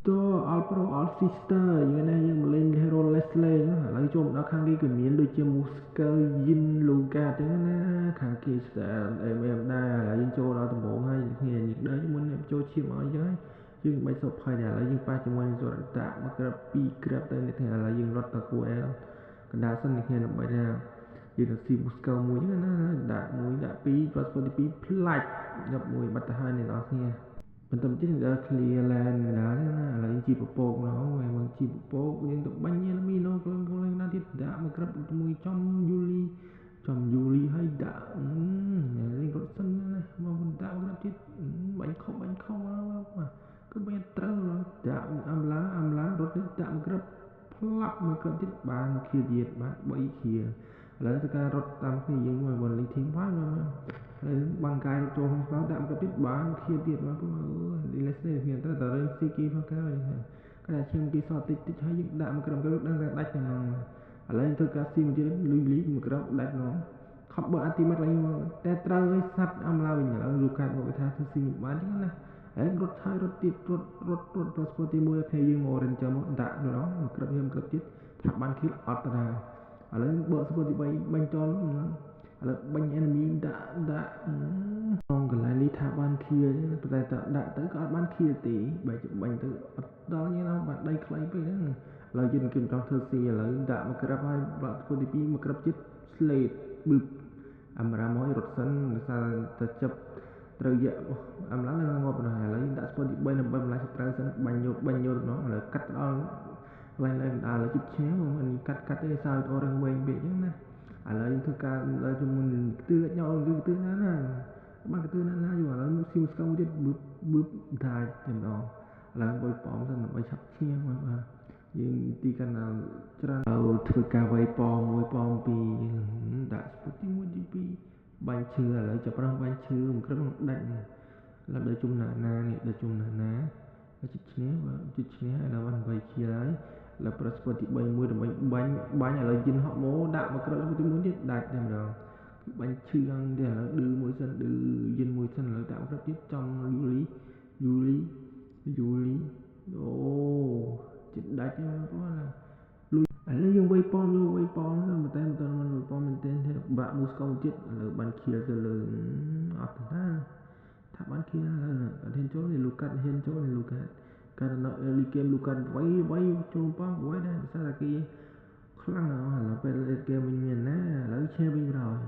to all pro all sister យ៉ាងណាយើងមកលេង hero Leslie ឥឡូវចូលមកដល់ខាងគេគឺមានដូចជា Musker Yin Luka ចឹងណាខាងគេ style MM ដែរឥឡូវយើងចូលដល់ដំបូងហើយគ្នានិយាយដល់ជាមួយអ្នកចូលឈាមឲ្យចឹងហើយយើងមិនសុខភ័យដែរឥឡូវយើងប៉ះជាមួយនឹងសុរតៈមកក្រាប2ក្រាបទៅនេះថ្ងៃឥឡូវយើងរត់ទៅគួរអែលកណ្ដាលសិននេះគ្នាដើម្បីថាយើងទៅស៊ី Musker មួយចឹងណាដាក់1ដាក់2 passport ទី2ផ្លាច់ងាប់មួយបាត់ទៅហើយអ្នកនរគ្នាបន្តមកទៀតយើងដល់ clear land ដែរណាឥឡូវយើងជីពពកម្ដងហើយមកជីពពកយើងទៅបាញ់ញ៉ាំមីណូខ្លួនណាទៀតដាក់មកក្រាបជាមួយចំយូលីហើយដាក់លេងរត់សិនណាមកដាក់មកក្រាបទៀតបាញ់ខុសមកគឺបាញ់ត្រូវដាក់អាំឡារត់ដាក់មកក្រាបផ្លាប់មកក្រាបទៀតបានឃាទៀតបាន3ឃាឥឡូវទៅការរត់តាមគ្នាយើងមកលេងធីមបានហើយបាំងកាយរត់ចូលក្នុងស្ពៅដាក់មកទៀតបានឃាទៀតមកអើយលេសនេះគ្នាទៅរើស៊ីគីផងកែកណ្ដាឈាមគេសតតិចហើយយើងដាក់មកក្រឹមក៏ដឹងតែដាច់តែហ្មងឥឡូវធ្វើការស៊ីមកទៀតលុយលីមកក្រឹមដាច់ហ្មងខំបើអាទីម៉ាត់ឡើងតែត្រូវឲ្យសัตว์អំឡាវិញឥឡូវលូកាត់មកគេថាធ្វើស៊ីបានចឹងណាហើយរត់ហើយរត់ទៀតរត់ប្រស្ពតទី1គ្នាយើងមករិនចាំមកដាក់ម្ដងមកក្រឹមយើងក្រឹមទៀតថាបានគីលអត់ដែរឥឡូវបើស្ពតទី3បាញ់ចោលឥឡូវបាញ់ enemy ដាក់ក្នុងកន្លែងនេះថាបានឃាប៉ុន្តែតដាក់ទៅក៏អត់បានឃាទេបែរជាបាញ់ទៅអត់ដល់ញ៉ាំបានដីខ្លីពេកហ្នឹងឥឡូវយើងគិតចង់ធ្វើស៊ីឥឡូវដាក់មកក្រាបហើយបាក់ធ្វើទី2មកក្រាបទៀត slate ប៊ឹបអាំរ៉ាមហើយរត់សិនដោយសារតែចាប់ត្រូវយកអាំឡានៅងាប់ណាស់ឥឡូវដាក់ស្ពតទី3ដើម្បីបន្លាយត្រូវសិនបាញ់យកនោះឥឡូវកាត់ដល់កន្លែងឡើងដល់ឥឡូវជិតឈ្នះមិនកាត់ទេសារអូរឹងវែងពេកអញ្ចឹងណាឥឡូវយើងធ្វើការដល់ជាមួយនឹងខ្ទឿញ៉ោខ្ទឿណាបានខ្ទឿណាយូរឥឡូវស៊ីមស្កៅទៀតប៊ឹបដាច់តែម្ដងឥឡូវបុយប៉មសិនដើម្បីឆាប់ឈ្នះមកបាទយើងទីកណ្ដាលច្រើនធ្វើការវាយប៉ម1ប៉ម2ដាក់ស្ពុតទី1ទី2បាញ់ឈើឥឡូវចាប់ផ្ដើមបាញ់ឈើមិនក្រឹមដាច់ឥឡូវដល់ជុំណានេះដល់ជុំណាជិតឈ្នះបាទជិតឈ្នះឥឡូវបាន8ជាហើយឥឡូវប្រស្ពតទី3មួយដើម្បីបាញ់ឥឡូវយិនហក់ម៉ូដាក់មកក្រឹមទី1ទៀតដាច់តែម្ដងបាញ់ឈឺឡើងទេឥឡូវឌឺមួយសិនឌឺយិនមួយសិនឥឡូវដាក់មកក្រឹមទៀតចំយូលីអូចិត្តដាច់ទេបងណាលុយឥឡូវយើងវាយប៉មទៅតែមិនវាយប៉មមែនទេបាក់មូស្កូទៀតឥឡូវបានឃាទៅលើអត់ណាថាបានឃាអត់ហ៊ានចូលនេះលូកាត់ហ៊ានចូលនេះលូកាត់ការណអេលីហ្គេមលូកាត់វាយចូលប៉វាយដែរសារតែគេខ្លាំងណាស់ឥឡូវពេលគេវិញមានណាឥឡូវឈ្នះវិញrồi